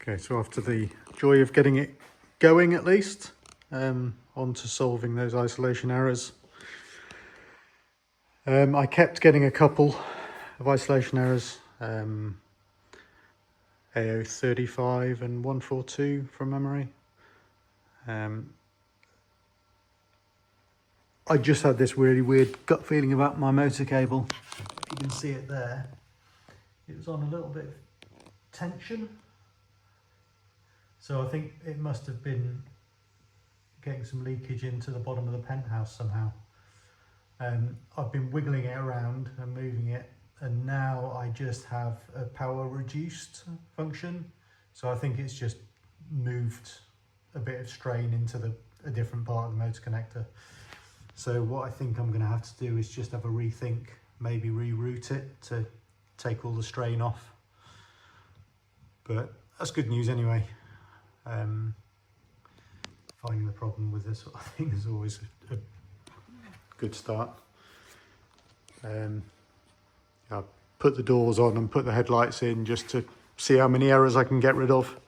Okay, so after the joy of getting it going at least, on to solving those isolation errors. I kept getting a couple of isolation errors, AO35 and 142 from memory. I just had this really weird gut feeling about my motor cable. You can see it there. It was on a little bit of tension. So I think it must have been getting some leakage into the bottom of the penthouse somehow. I've been wiggling it around and moving it, and now I just have a power reduced function. So I think it's just moved a bit of strain into a different part of the motor connector. So what I think I'm going to have to do is just have a rethink, maybe reroute it to take all the strain off. But that's good news anyway. Finding the problem with this sort of thing is always a good start. I put the doors on and put the headlights in just to see how many errors I can get rid of,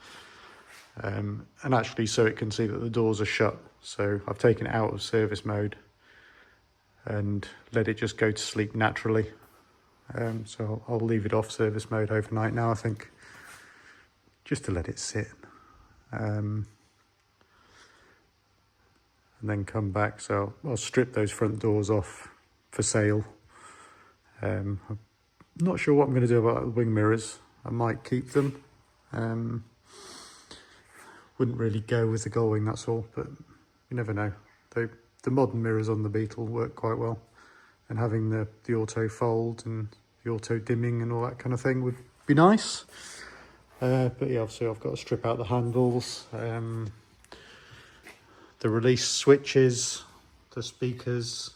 and actually so it can see that the doors are shut. So I've taken it out of service mode and let it just go to sleep naturally. So I'll leave it off service mode overnight now, I think, just to let it sit. And then come back. So I'll strip those front doors off for sale. I'm not sure what I'm going to do about the wing mirrors. I might keep them. Wouldn't really go with the Gullwing, that's all, but you never know. The modern mirrors on the Beetle work quite well, and having the auto fold and the auto dimming and all that kind of thing would be nice. But yeah, obviously I've got to strip out the handles, the release switches, the speakers.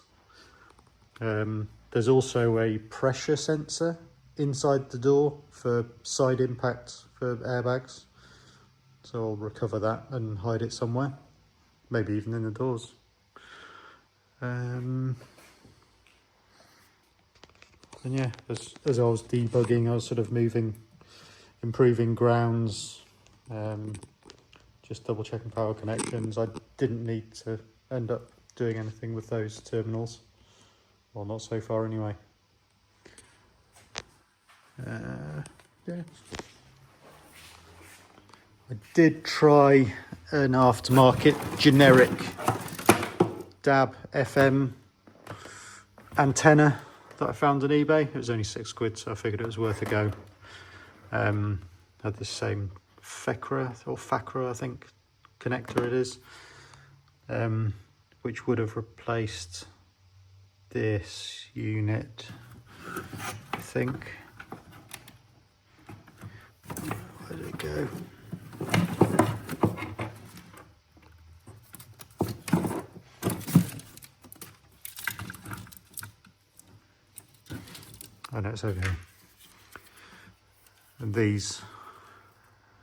There's also a pressure sensor inside the door for side impact for airbags. So I'll recover that and hide it somewhere, maybe even in the doors. And yeah, as I was debugging, I was sort of improving grounds, just double checking power connections. I didn't need to end up doing anything with those terminals. Well, not so far anyway. Yeah. I did try an aftermarket generic DAB FM antenna that I found on eBay. It was only £6, so I figured it was worth a go. Had the same FACRA, I think, connector it is, which would have replaced this unit, I think. Where did it go? Oh no, it's over here. And these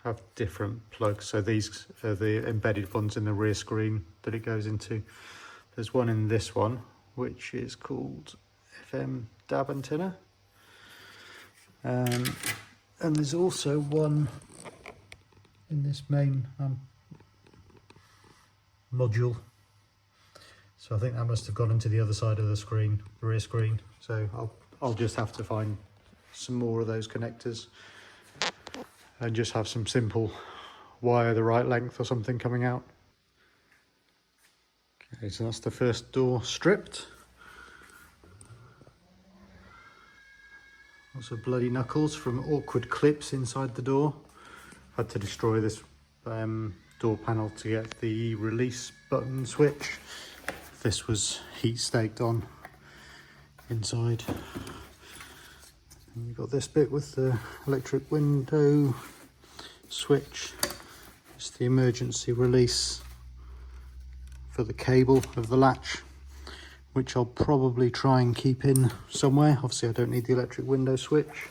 have different plugs. So these are the embedded ones in the rear screen that it goes into. There's one in this one, which is called FM DAB antenna. And there's also one in this main module. So I think that must have gone into the other side of the screen, the rear screen. So I'll just have to find some more of those connectors and just have some simple wire the right length or something coming out. Okay, so that's the first door stripped. Lots of bloody knuckles from awkward clips inside the door. Had to destroy this door panel to get the release button switch. This was heat staked on inside. And you've got this bit with the electric window switch. It's the emergency release for the cable of the latch, which I'll probably try and keep in somewhere. Obviously I don't need the electric window switch.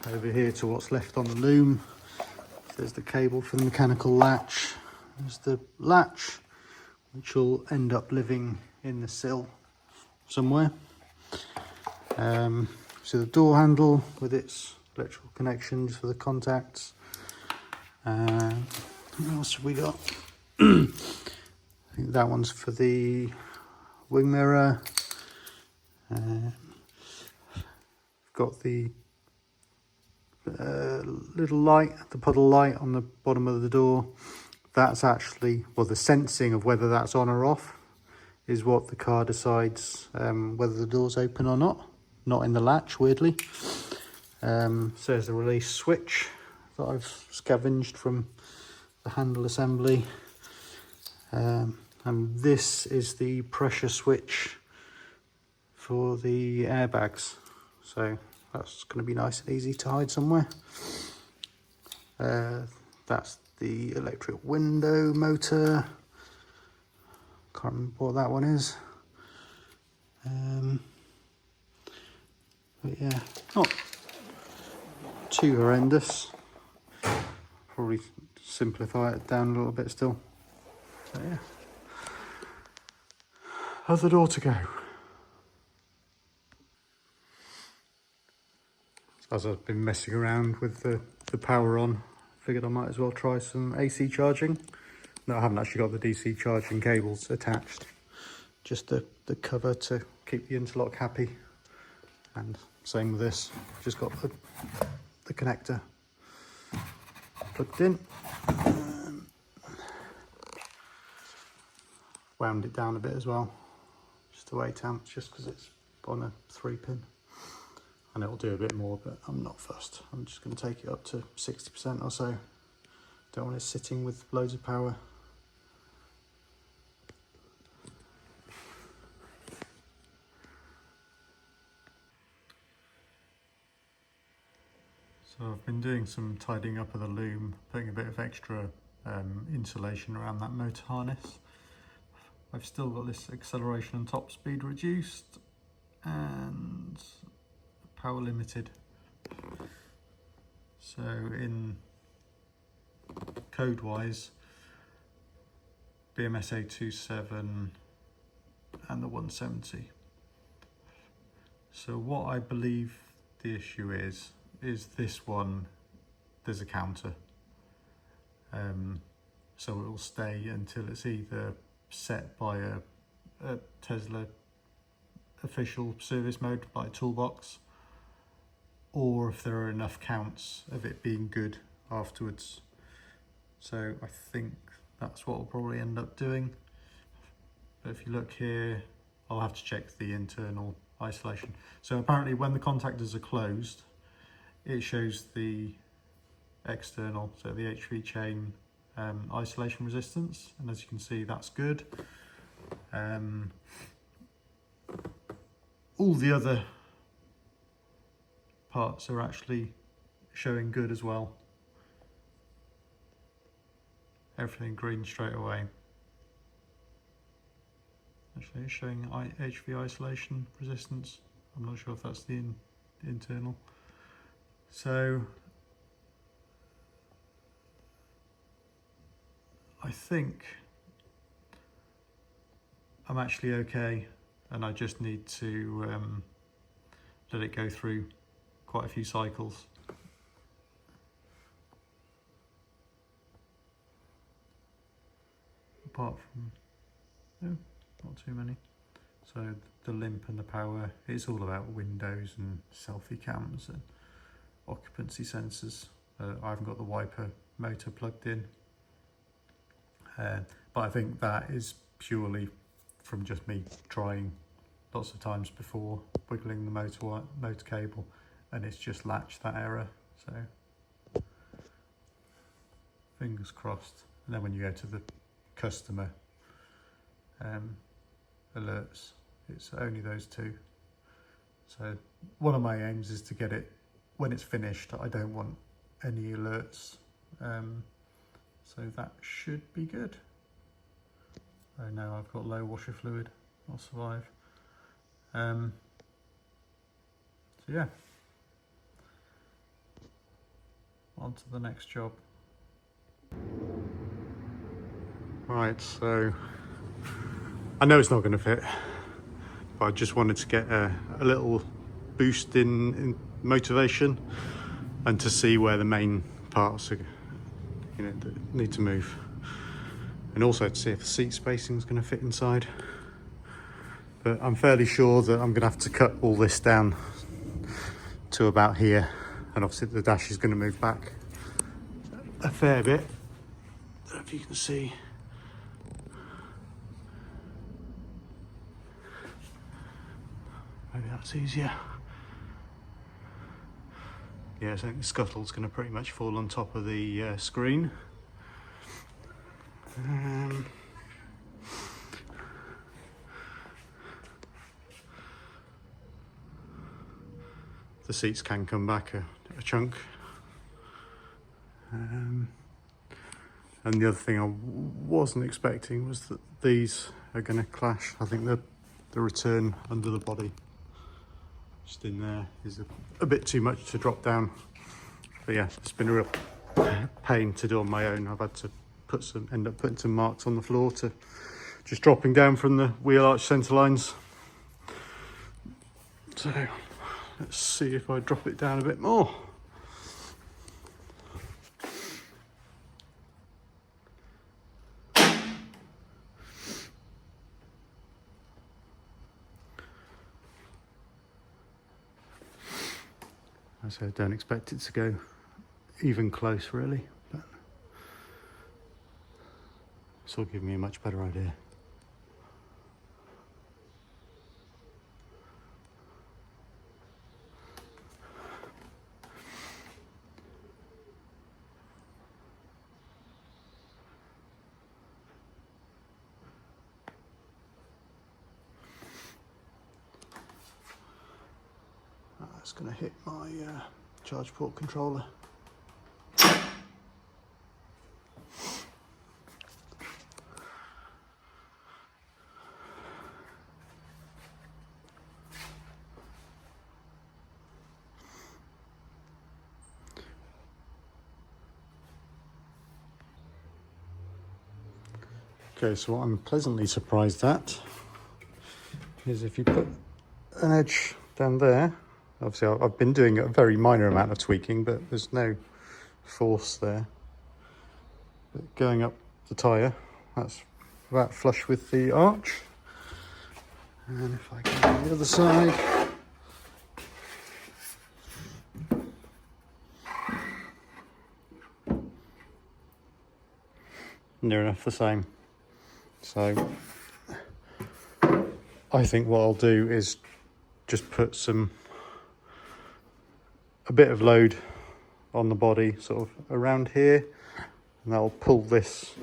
Over here to what's left on the loom, there's the cable for the mechanical latch. There's the latch, which will end up living in the sill somewhere. So the door handle with its electrical connections for the contacts. What else have we got? I think that one's for the wing mirror. Got the little light, the puddle light on the bottom of the door. That's actually, well, the sensing of whether that's on or off is what the car decides whether the door's open or not in the latch, weirdly. So there's a release switch that I've scavenged from the handle assembly. And this is the pressure switch for the airbags. So that's going to be nice and easy to hide somewhere. That's the electric window motor. Can't remember what that one is. But yeah, not too horrendous. Probably simplify it down a little bit still. So yeah. How's the door to go? As I've been messing around with the power on, figured I might as well try some AC charging. No, I haven't actually got the DC charging cables attached. Just the cover to keep the interlock happy. And same with this, just got the connector plugged in. Wound it down a bit as well, just to 8 amps, just because it's on a 3-pin. And it'll do a bit more, but I'm not fussed. I'm just going to take it up to 60% or so. Don't want it sitting with loads of power. So I've been doing some tidying up of the loom, putting a bit of extra insulation around that motor harness. I've still got this acceleration and top speed reduced and power limited. So in code wise, BMS 827 and the 170. So what I believe the issue is this one, there's a counter. So it will stay until it's either set by a Tesla official service mode like Toolbox, or if there are enough counts of it being good afterwards. So I think that's what we'll probably end up doing. But if you look here, I'll have to check the internal isolation. So apparently when the contactors are closed, it shows the external, so the HV chain isolation resistance, and as you can see, that's good. All the other parts are actually showing good as well. Everything green straight away. Actually, it's showing HV isolation resistance. I'm not sure if that's the internal. So I think I'm actually okay, and I just need to let it go through quite a few cycles. Apart from, no, not too many. So the limp and the power, it's all about windows and selfie cams and occupancy sensors. I haven't got the wiper motor plugged in. But I think that is purely from just me trying lots of times before, wiggling the motor cable, and it's just latched that error. So fingers crossed. And then when you go to the customer alerts, it's only those two. So one of my aims is to get it when it's finished. I don't want any alerts. So that should be good. Oh no, I've got low washer fluid, I'll survive. So yeah, on to the next job. Right, so I know it's not going to fit, but I just wanted to get a little boost in motivation. and to see where the main parts are, that need to move, and also to see if the seat spacing is going to fit inside. But I'm fairly sure that I'm going to have to cut all this down to about here, and obviously the dash is going to move back a fair bit. I don't know if you can see. Maybe that's easier. Yeah, so I think the scuttle's going to pretty much fall on top of the screen. The seats can come back a chunk. And the other thing I wasn't expecting was that these are going to clash. I think the return under the body, just in there, is a bit too much to drop down. But yeah, it's been a real pain to do on my own. I've had to end up putting some marks on the floor to just dropping down from the wheel arch centre lines. So let's see if I drop it down a bit more. So I don't expect it to go even close really, but this will give me a much better idea. That's going to hit my charge port controller. Okay, so what I'm pleasantly surprised at is if you put an edge down there. Obviously I've been doing a very minor amount of tweaking, but there's no force there. But going up the tyre, that's about flush with the arch. And if I go on the other side, near enough the same. So I think what I'll do is just put a bit of load on the body sort of around here, and that'll pull this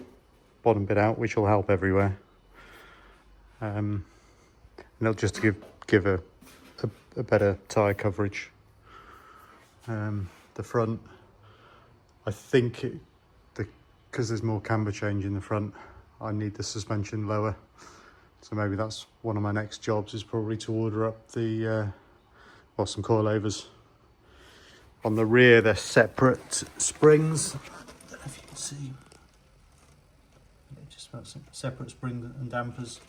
bottom bit out, which will help everywhere. And it'll just give a better tyre coverage. The front, I think because there's more camber change in the front, I need the suspension lower. So maybe that's one of my next jobs, is probably to order up some coilovers. On the rear, they're separate springs. I don't know if you can see. Just about some separate springs and dampers.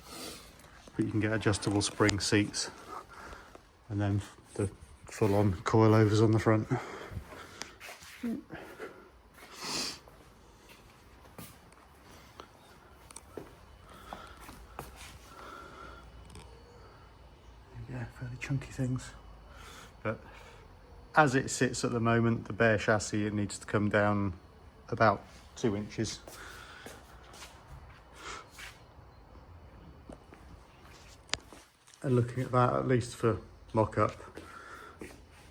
But you can get adjustable spring seats, and then the full-on coilovers on the front. Yeah, fairly chunky things. But as it sits at the moment, the bare chassis, it needs to come down about 2 inches. And looking at that, at least for mock-up,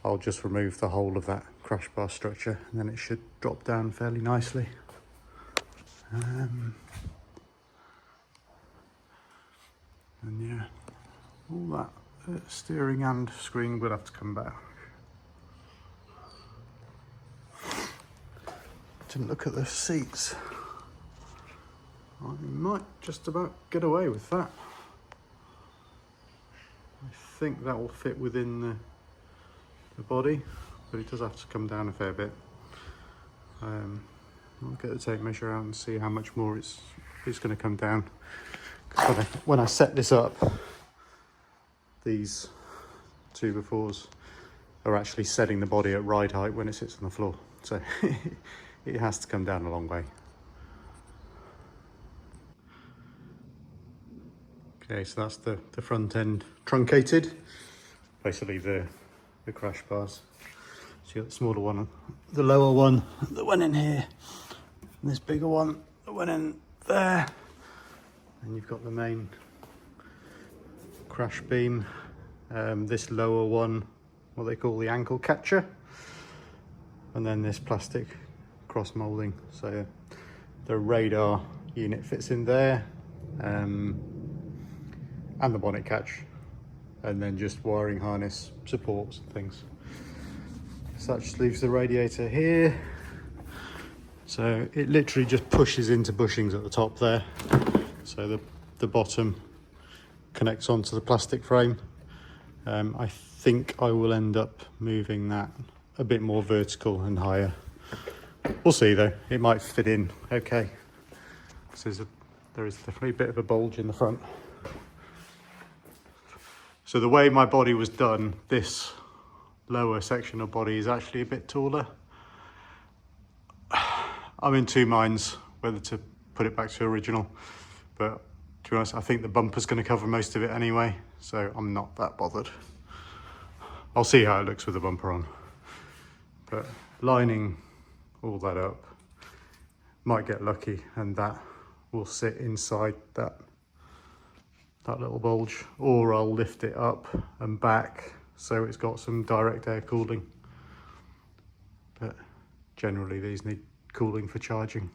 I'll just remove the whole of that crash bar structure, and then it should drop down fairly nicely. And yeah, all that steering and screen will have to come back. Didn't look at the seats. I might just about get away with that. I think that will fit within the body, but it does have to come down a fair bit. I'll get the tape measure out and see how much more it's going to come down. When I set this up, these 2x4s, are actually setting the body at ride height when it sits on the floor. So it has to come down a long way. Okay, so that's the front end truncated, basically the crash bars. So you got the smaller one, the lower one that went in here, and this bigger one that went in there. And you've got the main crash beam, this lower one, what they call the ankle catcher, and then this plastic cross moulding. So the radar unit fits in there, and the bonnet catch, and then just wiring harness supports and things. So that just leaves the radiator here. So it literally just pushes into bushings at the top there. So the bottom connects onto the plastic frame. I think I will end up moving that a bit more vertical and higher. We'll see though, it might fit in okay. So there is definitely a bit of a bulge in the front. So the way my body was done, this lower section of body is actually a bit taller. I'm in two minds whether to put it back to original, but to be honest, I think the bumper's going to cover most of it anyway, so I'm not that bothered. I'll see how it looks with the bumper on. But lining all that up, might get lucky and that will sit inside that little bulge, or I'll lift it up and back so it's got some direct air cooling. But generally these need cooling for charging.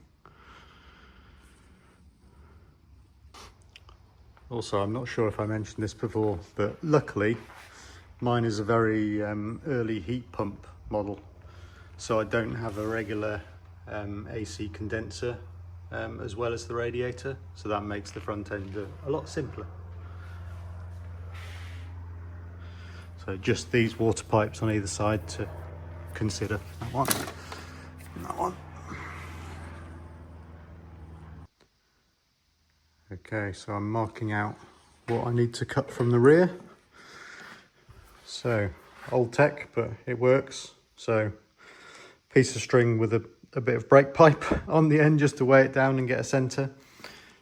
Also, I'm not sure if I mentioned this before, but luckily mine is a very early heat pump model, so I don't have a regular AC condenser as well as the radiator, so that makes the front end a lot simpler. So just these water pipes on either side to consider. That one and that one. Okay, so I'm marking out what I need to cut from the rear. So old tech, but it works. So piece of string with a bit of brake pipe on the end just to weigh it down and get a center.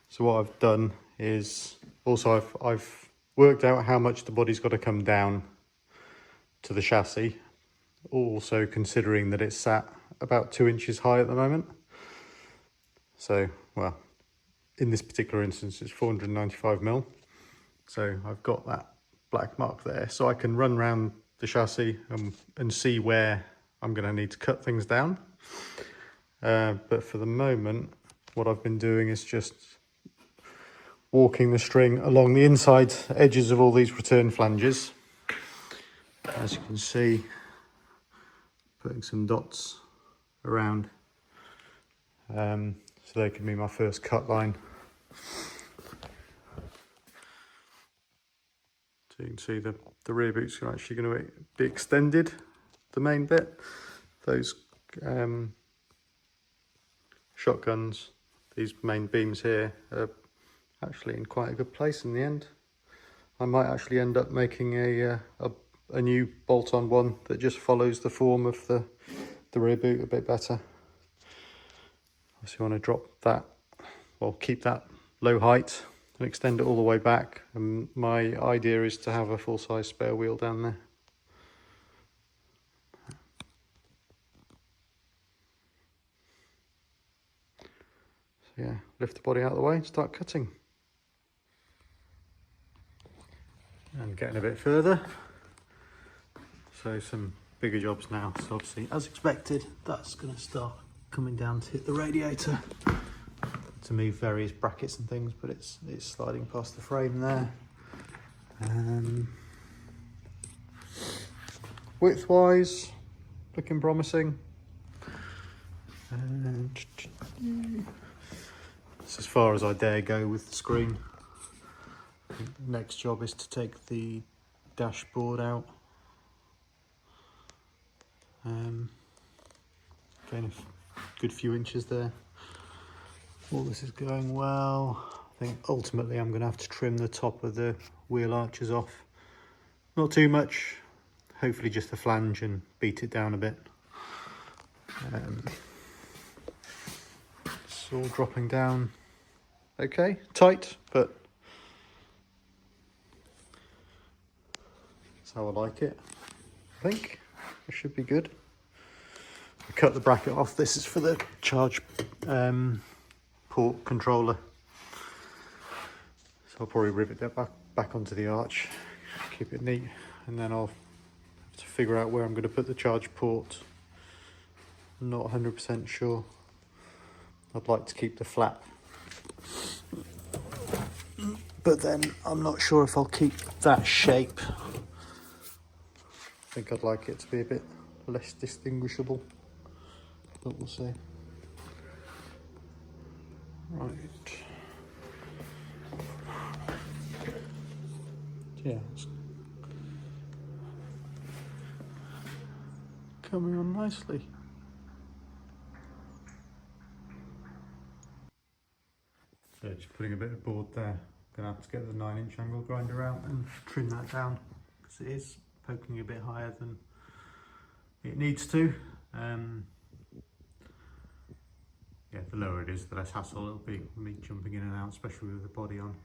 So what I've done is also I've worked out how much the body's got to come down to the chassis, also considering that it's sat about 2 inches high at the moment. So, well, in this particular instance it's 495mm, so I've got that black mark there, so I can run around the chassis and see where I'm going to need to cut things down. But for the moment what I've been doing is just walking the string along the inside edges of all these return flanges. As you can see, putting some dots around, so they can be my first cut line. So you can see the rear boots are actually going to be extended, the main bit. Those shotguns, these main beams here, are actually in quite a good place in the end. I might actually end up making a new bolt-on one that just follows the form of the rear boot a bit better. So you want to drop that, well, keep that low height and extend it all the way back. And my idea is to have a full-size spare wheel down there. So yeah, lift the body out of the way and start cutting. And getting a bit further. So some bigger jobs now. So obviously, as expected, that's going to start coming down to hit the radiator to move various brackets and things, but it's sliding past the frame there. Width-wise, looking promising. And that's as far as I dare go with the screen. I think the next job is to take the dashboard out. Again, a good few inches there. All this is going well. I think ultimately I'm going to have to trim the top of the wheel arches off. Not too much, hopefully just the flange, and beat it down a bit. It's all dropping down okay, tight, but that's how I like it. I think it should be good. I cut the bracket off. This is for the charge port controller, so I'll probably rivet that back onto the arch, keep it neat, and then I'll have to figure out where I'm going to put the charge port. I'm not 100% sure. I'd like to keep the flap, but then I'm not sure if I'll keep that shape. I think I'd like it to be a bit less distinguishable, but we'll see. Right. Yeah, it's coming on nicely. So just putting a bit of board there. Gonna have to get the 9-inch angle grinder out and trim that down, because it is poking a bit higher than it needs to. Yeah, the lower it is, the less hassle it'll be for me jumping in and out, especially with the body on.